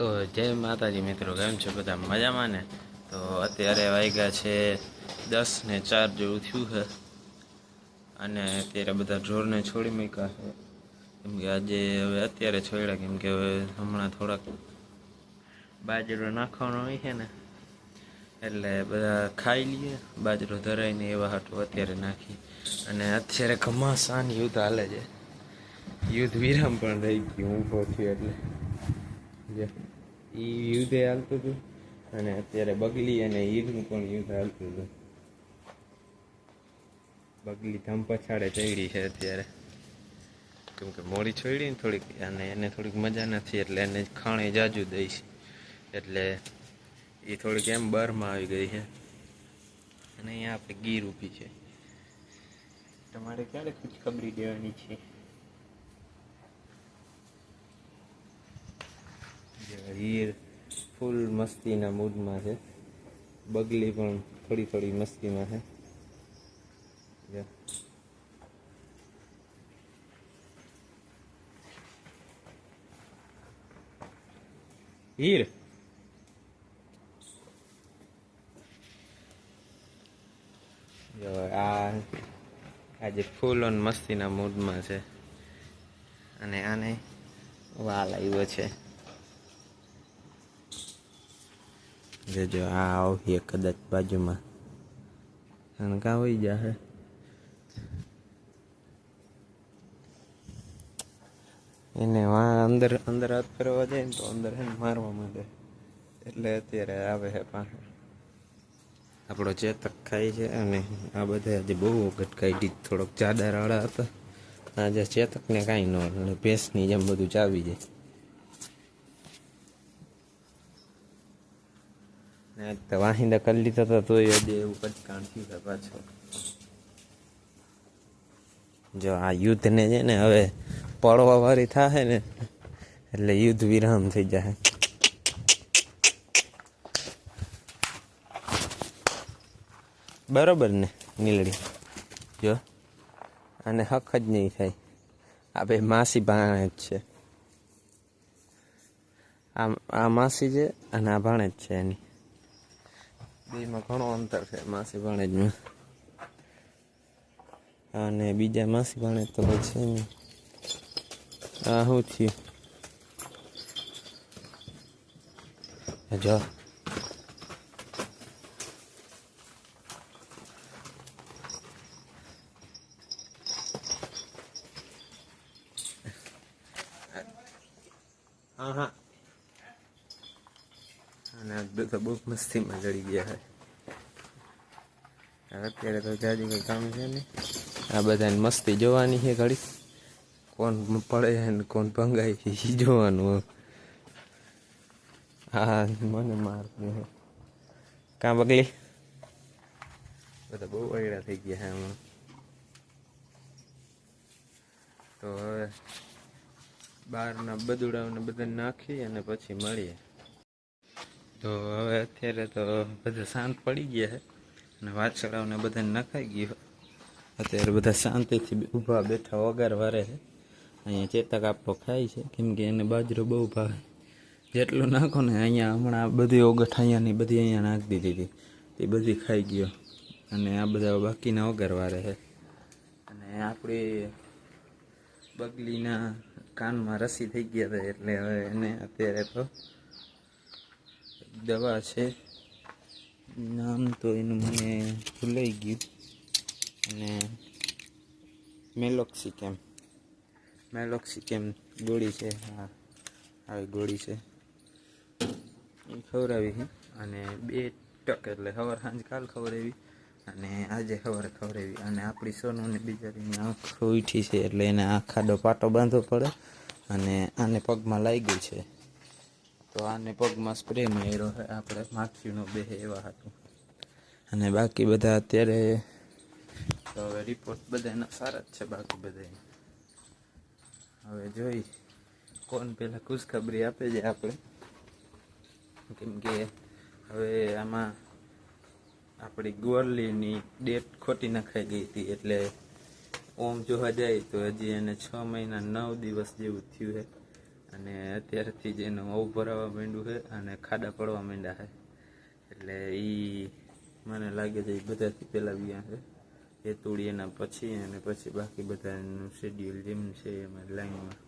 તો જય માતાજી મિત્રો, કેમ છો બધા મજામાં ને? તો અત્યારે વાગ્યા છે 10:04 જેવું થયું છે અને અત્યારે બધા ઢોરને છોડી મૂક્યા છે. કેમ કે આજે હવે અત્યારે છોડ્યા, કેમ કે હવે હમણાં થોડાક બાજરો નાખવાનો હોય છે ને, એટલે બધા ખાઈ લઈએ. બાજરો ધરાઈને એવા હાટું અત્યારે નાખી. અને અત્યારે ઘમાસાન યુદ્ધ હાલે છે. યુદ્ધ વિરામ પણ રહી ગયું, ઊભો થયો એટલે એ યુદ્ધ હાલતું હતું. અને અત્યારે બગલી અને ઈદનું પણ યુદ્ધ હાલતું હતું. બગલી ધમ પછાડે ચડી છે અત્યારે, કેમ કે મોડી છોડી ને થોડીક, અને એને થોડીક મજા નથી, એટલે એને ખાણે જાજુ દઈશ, એટલે એ થોડીક એમ બરમાં આવી ગઈ છે. અને અહીંયા આપણે ગીર ઊભી છે. તમારે ક્યારે ખુશખબરી દેવાની છે? હીર ફૂલ મસ્તીના મૂડમાં છે. બગલી પણ થોડી થોડી મસ્તીમાં છે. હીર આજે ફૂલ ઓન મસ્તીના મૂડમાં છે. અને આને વાલ આવ્યો છે. જો આ આવીએ કદાચ બાજુમાં, અને કાં હોઈ જશે. એને અંદર અંદર હાથ ફેરવા જાય ને તો અંદર એને મારવા માંડે, એટલે અત્યારે આવે છે પાછળ. આપણો ચેતક ખાય છે. અને આ બધા આજે બહુ વખત કાઢી, થોડોક જાડા રાડા હતા. આજે ચેતકને કાંઈ ન હોય, ભેંસની જેમ બધું ચાવી જાય. તો વાહિંદા કરી લીધા હતા, તોય હજી એવું કચકાણ થયું છે પાછળ. જો આ યુદ્ધને છે ને હવે પડવા વાળી થાય ને, એટલે યુદ્ધ વિરામ થઈ જાય. બરોબર ને નીલડી? જો અને હક જ નહીં થાય. આ ભાઈ માસી ભાણે જ છે. આ માસી છે અને આ ભાણે જ છે. એની બેમાં ઘણો અંતર છે માસી ભાણેજમાં. અને બીજા માસી ભાણેજ તો છે ને. આ શું થયું? જો હા, અને બધા બહુ મસ્તીમાં ચડી ગયા છે. અત્યારે તો જાજુ કંઈ કામ છે ને, આ બધાને મસ્તી જોવાની છે. ઘડી કોણ પડે ને કોણ ભંગાય છે એ જોવાનું. હા, મને મારતું છે. કાં બગલી? બધા બહુ અયડા થઈ ગયા છે હમણાં. તો હવે બહારના બદુડાઓને બધાને નાખી અને પછી મળીએ. તો હવે અત્યારે તો બધા શાંત પડી ગયા છે, અને વાછડાઓને બધાને નખાઈ ગયું. અત્યારે બધા શાંતિથી ઊભા બેઠા વગાર વારે છે. અહીંયા ચેતક આપણો ખાય છે, કેમ કે એને બાજરો બહુ ભાવે. જેટલું નાખો ને, અહીંયા હમણાં બધી ઓગઠ અહીંયાની બધી અહીંયા નાખી દીધી હતી, એ બધી ખાઈ ગયો. અને આ બધા બાકીના વગાર વારે છે. અને આપણી બગલીના કાનમાં રસી થઈ ગયા હતા, એટલે હવે એને અત્યારે તો દવા છે, નામ તો એનું મને ભૂલાઈ ગયું. અને મેલોક્સિકેમ ગોળી છે. હા, આવી ગોળી છે, એ ખવડાવી છે. અને 2 ટક એટલે સવાર સાંજ કાલ ખવડાવી, અને આજે સવારે ખવડાવી. અને આપણી સોનુને બિચારીની આંખ ઉઠી છે, એટલે એને આ ખાડો પાટો બાંધવો પડે. અને આને પગમાં લાગ્યું છે, તો આને પગમાં સ્પ્રે માર્યો છે આપણે, માખીનો બેહે એવા હતું. અને બાકી બધા અત્યારે તો હવે રિપોર્ટ બધાના સારા જ છે. બાકી બધા હવે જોઈ કોણ પહેલાં ખુશખબરી આપે છે આપણે, કેમ કે હવે આમાં આપણી ગોરલીની ડેટ ખોટી નખાઈ ગઈ હતી. એટલે ઓમ જોવા જાય તો હજી એને 6 મહિના 9 દિવસ જેવું થયું છે. અને અત્યારથી જ એનું આવું ભરાવા માંડ્યું છે અને ખાડા પડવા માંડ્યા છે. એટલે એ મને લાગે છે એ બધાથી પહેલાં વ્યા છે એ તોડી એના પછી, અને પછી બાકી બધાનું શેડ્યુલ જેમ છે એમાં લાઈનમાં.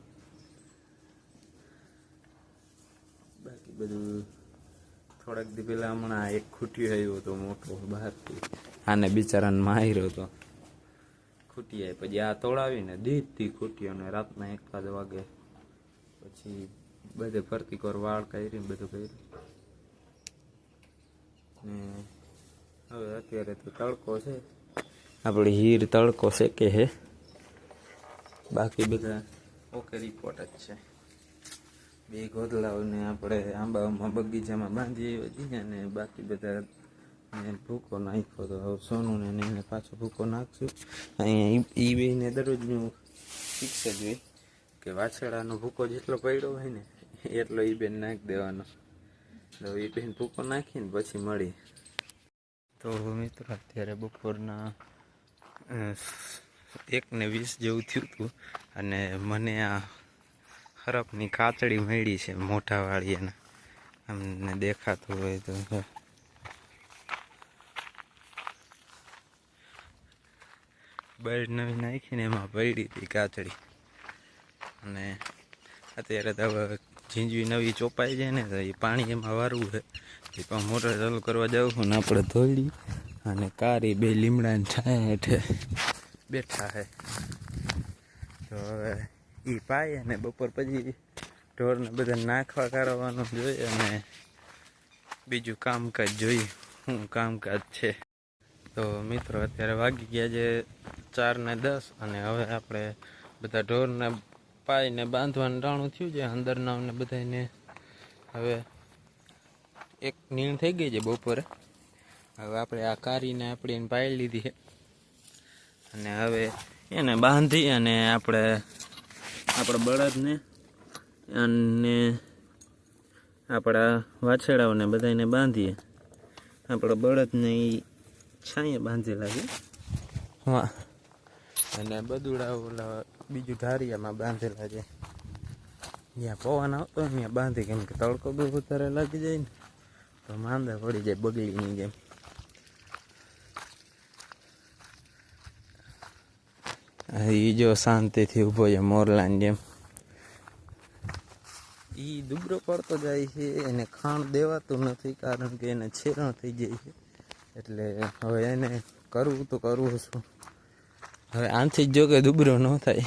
બાકી બધું થોડાક દી પહેલાં હમણાં એક ખૂટ્યો આવ્યો હતો મોટો બહારથી, આને બિચારાને માર્યો હતો ખૂટિયાએ. પછી આ તોડાવીને દીધથી ખૂટ્યો ને રાતના 1 વાગે પછી બધે ફરતી કર વાળ કાઢીને બધું કર્યું. ને હવે અત્યારે તો તડકો છે, આપણી હીર તડકો શેકે છે. બાકી બધા ઓકે રિપોર્ટ જ છે. 2 ગોદલાઓને આપણે આંબામાં બગીચામાં બાંધી હતી, અને બાકી બધા ભૂકો નાખ્યો તો હવે સોનુને એને પાછો ભૂકો નાખશું. અહીંયા એ બેને દરરોજનું ફિક્સ જ હોય કે વાછડાનો ભૂકો જેટલો પડ્યો હોય ને એટલો એ બેન નાખી દેવાનો. તો એ બેન ભૂકો નાખીને પછી મળી. તો મિત્રો અત્યારે બપોરના 1:20 જેવું થયું હતું, અને મને આ હરફની કાતડી મળી છે મોટાવાળી. એના અમને દેખાતું હોય તો બળ નવી નાખીને એમાં પડી હતી કાતડી. અને અત્યારે તો હવે ઝીંજવી નવી ચોપાઈ જાય ને તો એ પાણી એમાં વારવું છે. એ પણ મોટર ચાલુ કરવા જાઉં છું ને આપણે ધોળી અને કારી 2 લીમડાની છાયા હેઠે બેઠા છે. તો હવે એ પાય અને બપોર પછી ઢોરને બધા નાખવા કાઢવાનું જોઈએ, અને બીજું કામકાજ જોઈએ શું કામકાજ છે. તો મિત્રો અત્યારે વાગી ગયા છે 4:10, અને હવે આપણે બધા ઢોરને પાઈને બાંધવાનું ટાણું થયું છે અંદરના ને બધાને. હવે એક નીણ થઈ ગઈ છે બપોરે. હવે આપણે આ કારીને આપણે એને પાઈ લીધી છે, અને હવે એને બાંધી અને આપણા બળદને અને આપણા વાછડાઓને બધાને બાંધીએ. આપણા બળદને એ છાંયે બાંધેલા છે હા, અને બદુડા ઓલા બીજું ઢારિયામાં બાંધેલા છે. જ્યાં પવન આવતો હોય ત્યાં બાંધી, કેમ કે તડકો બહુ વધારે લાગી જાય ને તો માંદા પડી જાય બગલીની જેમ. એ જો શાંતિથી ઊભો છે મોરલાની જેમ. એ દુબળો પડતો જાય છે, એને ખાણ દેવાતું નથી કારણ કે એને છેરણ થઈ જાય છે. એટલે હવે એને કરવું તો કરવું શું. હવે આનથી જ જો કે દુબળો ન થાય,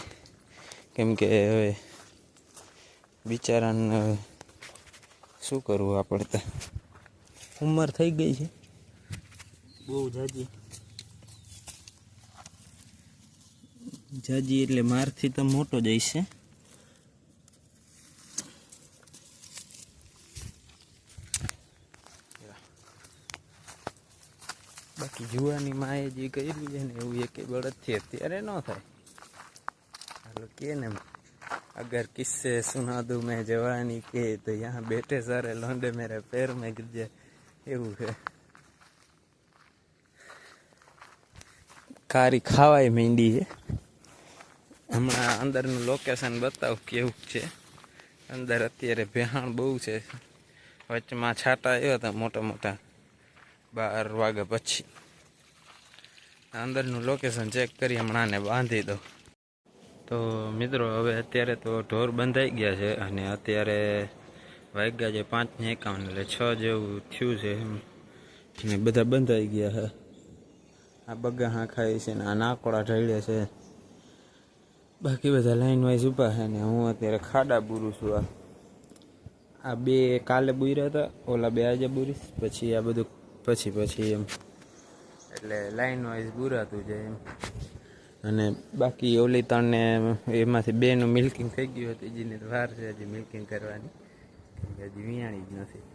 કેમ કે હવે બિચારાને શું કરવું આપણે તો ઉંમર થઈ ગઈ છે બહુ જાજી એટલે મારથી તો મોટો જ હશે. બાકી જુવાની માએ જે કર્યું છે ને એવું એક બળદથી અત્યારે ન થાય. હાલો કે ને, અગર કિસ્સે સુના દઉં મેં જવાની કે તો યહાં બેઠે સારે લોંડે મેરે પેર મેં ગિર જાય, એવું છે. કારી ખાવાય માંડી છે. હમણાં અંદરનું લોકેશન બતાવું કેવું છે. અંદર અત્યારે ભેહાણ બહુ છે. વચમાં છાંટા આવ્યા હતા મોટા મોટા 12 વાગ્યા પછી. અંદરનું લોકેશન ચેક કરી હમણાં ને બાંધી દો. તો મિત્રો હવે અત્યારે તો ઢોર બંધાઈ ગયા છે, અને અત્યારે વાગ્યા છે 5:51, એટલે 6 જેવું થયું છે ને બધા બંધાઈ ગયા છે. આ બગા હા ખાય છે ને આ નાકોડા ઢળ્યા છે. બાકી બધા લાઈન વાઇઝ ઊભા છે, ને હું અત્યારે ખાડા બુરું છું. આ 2 કાલે બુર્યા હતા, ઓલા 2 આજે બુરીશ, પછી આ બધું પછી એમ. એટલે લાઈન વાઇઝ બુરાતું છે એમ. અને બાકી ઓલી 3 ને એમાંથી 2 નું મિલ્કિંગ થઈ ગયું હતું. જેની વાર છે હજી મિલ્કિંગ કરવાની, હજી વિયાણી જ નથી.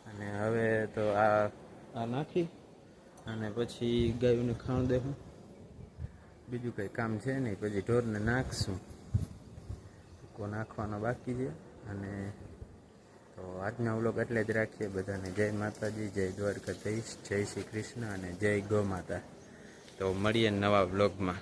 અને હવે તો આ નાખી અને પછી ગાયોને ખાણ દેવું. બીજું કંઈ કામ છે નહીં. પછી ઢોરને નાખશું, ભૂકો નાખવાનો બાકી છે. અને તો આજના વ્લોગ એટલે જ રાખીએ. બધાને જય માતાજી, જય દ્વારકાધીશ, જય શ્રી કૃષ્ણ અને જય ગૌ માતા. તો મળીએ નવા વ્લોગમાં.